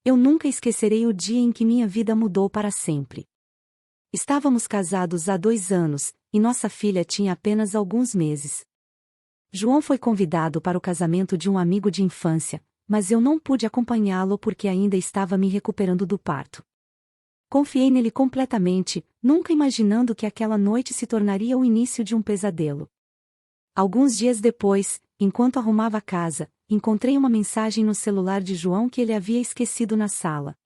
Eu nunca esquecerei o dia em que minha vida mudou para sempre. Estávamos casados há 2 anos, e nossa filha tinha apenas alguns meses. João foi convidado para o casamento de um amigo de infância, mas eu não pude acompanhá-lo porque ainda estava me recuperando do parto. Confiei nele completamente, nunca imaginando que aquela noite se tornaria o início de um pesadelo. Alguns dias depois, enquanto arrumava a casa, encontrei uma mensagem no celular de João que ele havia esquecido na sala.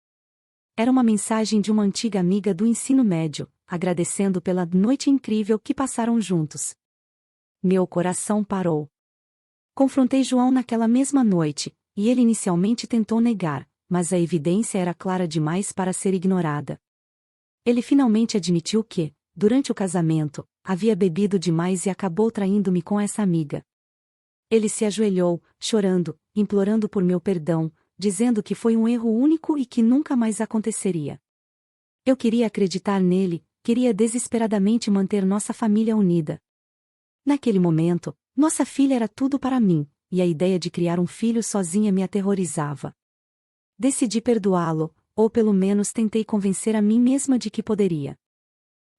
Era uma mensagem de uma antiga amiga do ensino médio, agradecendo pela noite incrível que passaram juntos. Meu coração parou. Confrontei João naquela mesma noite, e ele inicialmente tentou negar, mas a evidência era clara demais para ser ignorada. Ele finalmente admitiu que, durante o casamento, havia bebido demais e acabou traindo-me com essa amiga. Ele se ajoelhou, chorando, implorando por meu perdão, dizendo que foi um erro único e que nunca mais aconteceria. Eu queria acreditar nele, queria desesperadamente manter nossa família unida. Naquele momento, nossa filha era tudo para mim, e a ideia de criar um filho sozinha me aterrorizava. Decidi perdoá-lo, ou pelo menos tentei convencer a mim mesma de que poderia.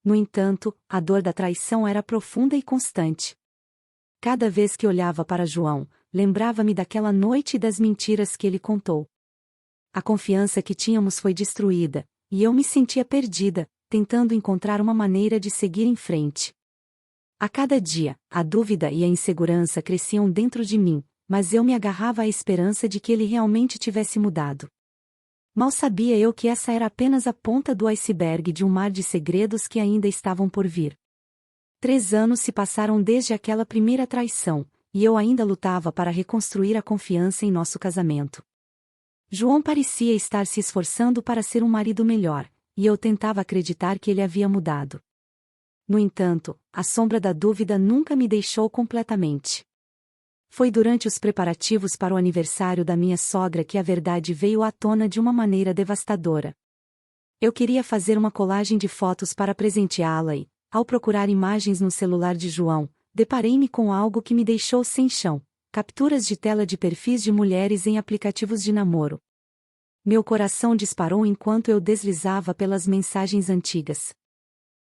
No entanto, a dor da traição era profunda e constante. Cada vez que olhava para João, lembrava-me daquela noite e das mentiras que ele contou. A confiança que tínhamos foi destruída, e eu me sentia perdida, tentando encontrar uma maneira de seguir em frente. A cada dia, a dúvida e a insegurança cresciam dentro de mim, mas eu me agarrava à esperança de que ele realmente tivesse mudado. Mal sabia eu que essa era apenas a ponta do iceberg de um mar de segredos que ainda estavam por vir. 3 anos se passaram desde aquela primeira traição, e eu ainda lutava para reconstruir a confiança em nosso casamento. João parecia estar se esforçando para ser um marido melhor, e eu tentava acreditar que ele havia mudado. No entanto, a sombra da dúvida nunca me deixou completamente. Foi durante os preparativos para o aniversário da minha sogra que a verdade veio à tona de uma maneira devastadora. Eu queria fazer uma colagem de fotos para presenteá-la e, ao procurar imagens no celular de João, deparei-me com algo que me deixou sem chão: capturas de tela de perfis de mulheres em aplicativos de namoro. Meu coração disparou enquanto eu deslizava pelas mensagens antigas.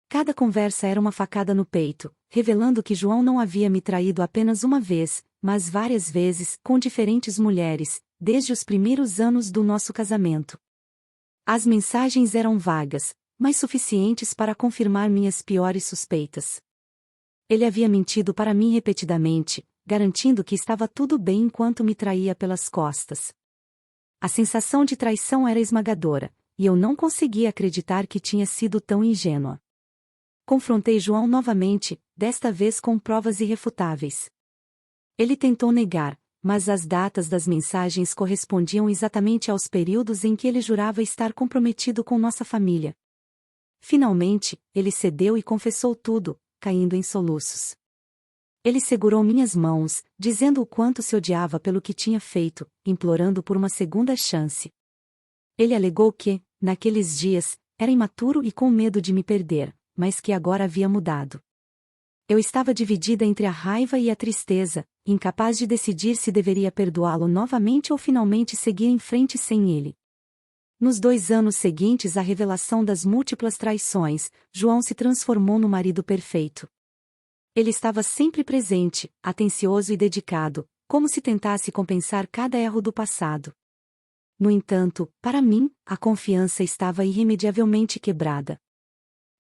Cada conversa era uma facada no peito, revelando que João não havia me traído apenas uma vez, mas várias vezes, com diferentes mulheres, desde os primeiros anos do nosso casamento. As mensagens eram vagas, mas suficientes para confirmar minhas piores suspeitas. Ele havia mentido para mim repetidamente, garantindo que estava tudo bem enquanto me traía pelas costas. A sensação de traição era esmagadora, e eu não conseguia acreditar que tinha sido tão ingênua. Confrontei João novamente, desta vez com provas irrefutáveis. Ele tentou negar, mas as datas das mensagens correspondiam exatamente aos períodos em que ele jurava estar comprometido com nossa família. Finalmente, ele cedeu e confessou tudo, caindo em soluços. Ele segurou minhas mãos, dizendo o quanto se odiava pelo que tinha feito, implorando por uma segunda chance. Ele alegou que, naqueles dias, era imaturo e com medo de me perder, mas que agora havia mudado. Eu estava dividida entre a raiva e a tristeza, incapaz de decidir se deveria perdoá-lo novamente ou finalmente seguir em frente sem ele. Nos 2 anos seguintes à revelação das múltiplas traições, João se transformou no marido perfeito. Ele estava sempre presente, atencioso e dedicado, como se tentasse compensar cada erro do passado. No entanto, para mim, a confiança estava irremediavelmente quebrada.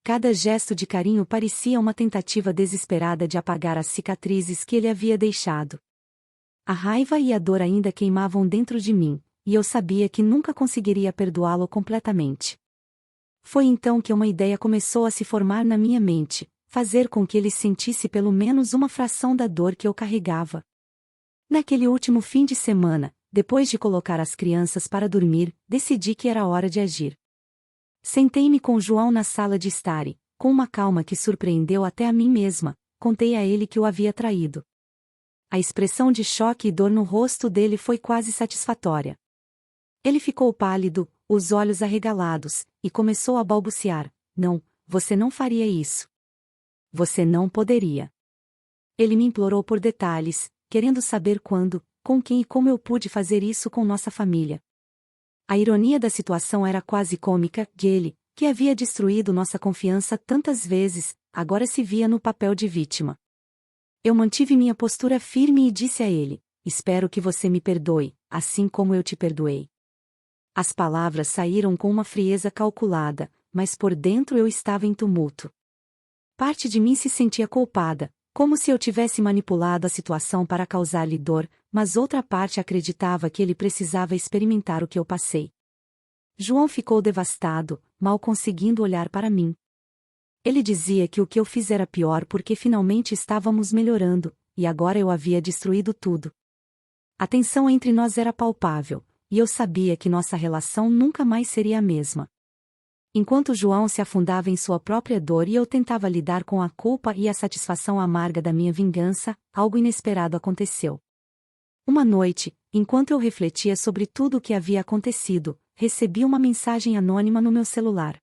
Cada gesto de carinho parecia uma tentativa desesperada de apagar as cicatrizes que ele havia deixado. A raiva e a dor ainda queimavam dentro de mim, e eu sabia que nunca conseguiria perdoá-lo completamente. Foi então que uma ideia começou a se formar na minha mente: fazer com que ele sentisse pelo menos uma fração da dor que eu carregava. Naquele último fim de semana, depois de colocar as crianças para dormir, decidi que era hora de agir. Sentei-me com João na sala de estar e, com uma calma que surpreendeu até a mim mesma, contei a ele que o havia traído. A expressão de choque e dor no rosto dele foi quase satisfatória. Ele ficou pálido, os olhos arregalados, e começou a balbuciar: "Não, você não faria isso. Você não poderia." Ele me implorou por detalhes, querendo saber quando, com quem e como eu pude fazer isso com nossa família. A ironia da situação era quase cômica, ele, que havia destruído nossa confiança tantas vezes, agora se via no papel de vítima. Eu mantive minha postura firme e disse a ele: espero que você me perdoe, assim como eu te perdoei. As palavras saíram com uma frieza calculada, mas por dentro eu estava em tumulto. Parte de mim se sentia culpada, como se eu tivesse manipulado a situação para causar-lhe dor, mas outra parte acreditava que ele precisava experimentar o que eu passei. João ficou devastado, mal conseguindo olhar para mim. Ele dizia que o que eu fiz era pior porque finalmente estávamos melhorando, e agora eu havia destruído tudo. A tensão entre nós era palpável, e eu sabia que nossa relação nunca mais seria a mesma. Enquanto João se afundava em sua própria dor e eu tentava lidar com a culpa e a satisfação amarga da minha vingança, algo inesperado aconteceu. Uma noite, enquanto eu refletia sobre tudo o que havia acontecido, recebi uma mensagem anônima no meu celular.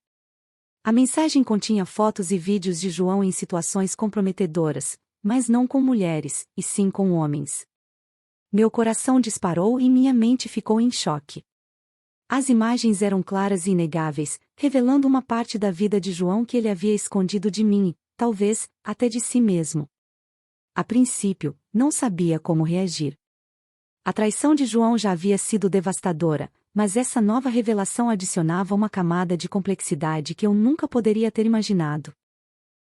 A mensagem continha fotos e vídeos de João em situações comprometedoras, mas não com mulheres, e sim com homens. Meu coração disparou e minha mente ficou em choque. As imagens eram claras e inegáveis, revelando uma parte da vida de João que ele havia escondido de mim, talvez, até de si mesmo. A princípio, não sabia como reagir. A traição de João já havia sido devastadora, mas essa nova revelação adicionava uma camada de complexidade que eu nunca poderia ter imaginado.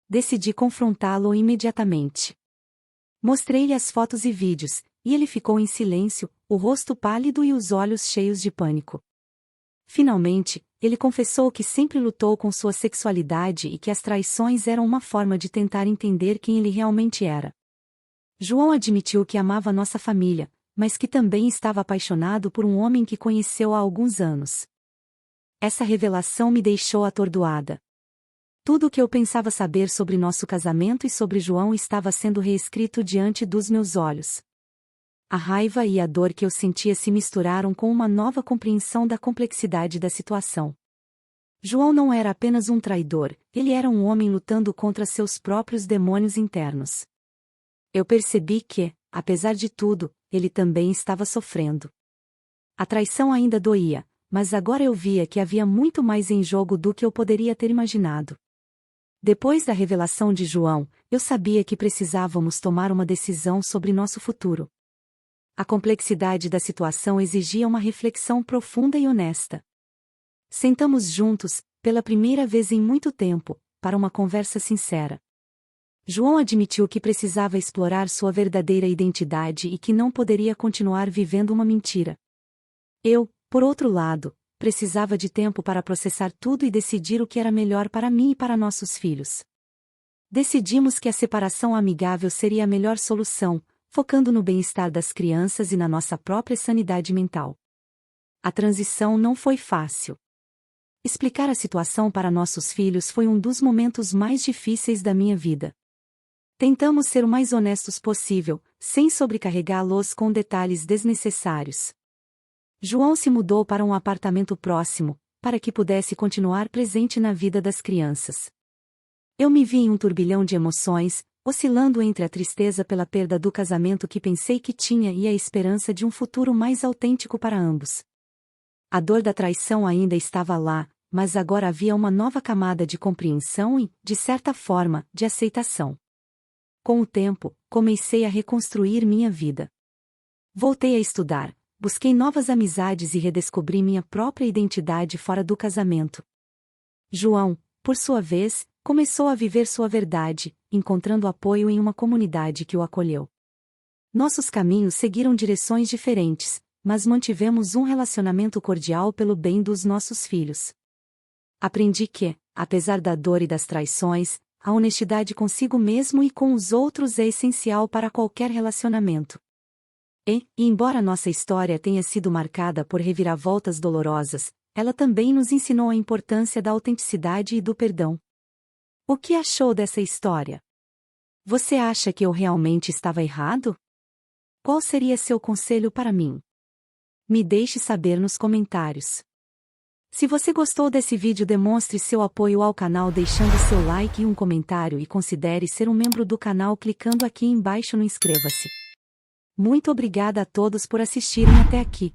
Decidi confrontá-lo imediatamente. Mostrei-lhe as fotos e vídeos, e ele ficou em silêncio, o rosto pálido e os olhos cheios de pânico. Finalmente, ele confessou que sempre lutou com sua sexualidade e que as traições eram uma forma de tentar entender quem ele realmente era. João admitiu que amava nossa família, mas que também estava apaixonado por um homem que conheceu há alguns anos. Essa revelação me deixou atordoada. Tudo o que eu pensava saber sobre nosso casamento e sobre João estava sendo reescrito diante dos meus olhos. A raiva e a dor que eu sentia se misturaram com uma nova compreensão da complexidade da situação. João não era apenas um traidor, ele era um homem lutando contra seus próprios demônios internos. Eu percebi que, apesar de tudo, ele também estava sofrendo. A traição ainda doía, mas agora eu via que havia muito mais em jogo do que eu poderia ter imaginado. Depois da revelação de João, eu sabia que precisávamos tomar uma decisão sobre nosso futuro. A complexidade da situação exigia uma reflexão profunda e honesta. Sentamos juntos, pela primeira vez em muito tempo, para uma conversa sincera. João admitiu que precisava explorar sua verdadeira identidade e que não poderia continuar vivendo uma mentira. Eu, por outro lado, precisava de tempo para processar tudo e decidir o que era melhor para mim e para nossos filhos. Decidimos que a separação amigável seria a melhor solução, focando no bem-estar das crianças e na nossa própria sanidade mental. A transição não foi fácil. Explicar a situação para nossos filhos foi um dos momentos mais difíceis da minha vida. Tentamos ser o mais honestos possível, sem sobrecarregá-los com detalhes desnecessários. João se mudou para um apartamento próximo, para que pudesse continuar presente na vida das crianças. Eu me vi em um turbilhão de emoções, oscilando entre a tristeza pela perda do casamento que pensei que tinha e a esperança de um futuro mais autêntico para ambos. A dor da traição ainda estava lá, mas agora havia uma nova camada de compreensão e, de certa forma, de aceitação. Com o tempo, comecei a reconstruir minha vida. Voltei a estudar, busquei novas amizades e redescobri minha própria identidade fora do casamento. João, por sua vez, começou a viver sua verdade, encontrando apoio em uma comunidade que o acolheu. Nossos caminhos seguiram direções diferentes, mas mantivemos um relacionamento cordial pelo bem dos nossos filhos. Aprendi que, apesar da dor e das traições, a honestidade consigo mesmo e com os outros é essencial para qualquer relacionamento. Embora nossa história tenha sido marcada por reviravoltas dolorosas, ela também nos ensinou a importância da autenticidade e do perdão. O que achou dessa história? Você acha que eu realmente estava errado? Qual seria seu conselho para mim? Me deixe saber nos comentários. Se você gostou desse vídeo, demonstre seu apoio ao canal deixando seu like e um comentário e considere ser um membro do canal clicando aqui embaixo no inscreva-se. Muito obrigada a todos por assistirem até aqui.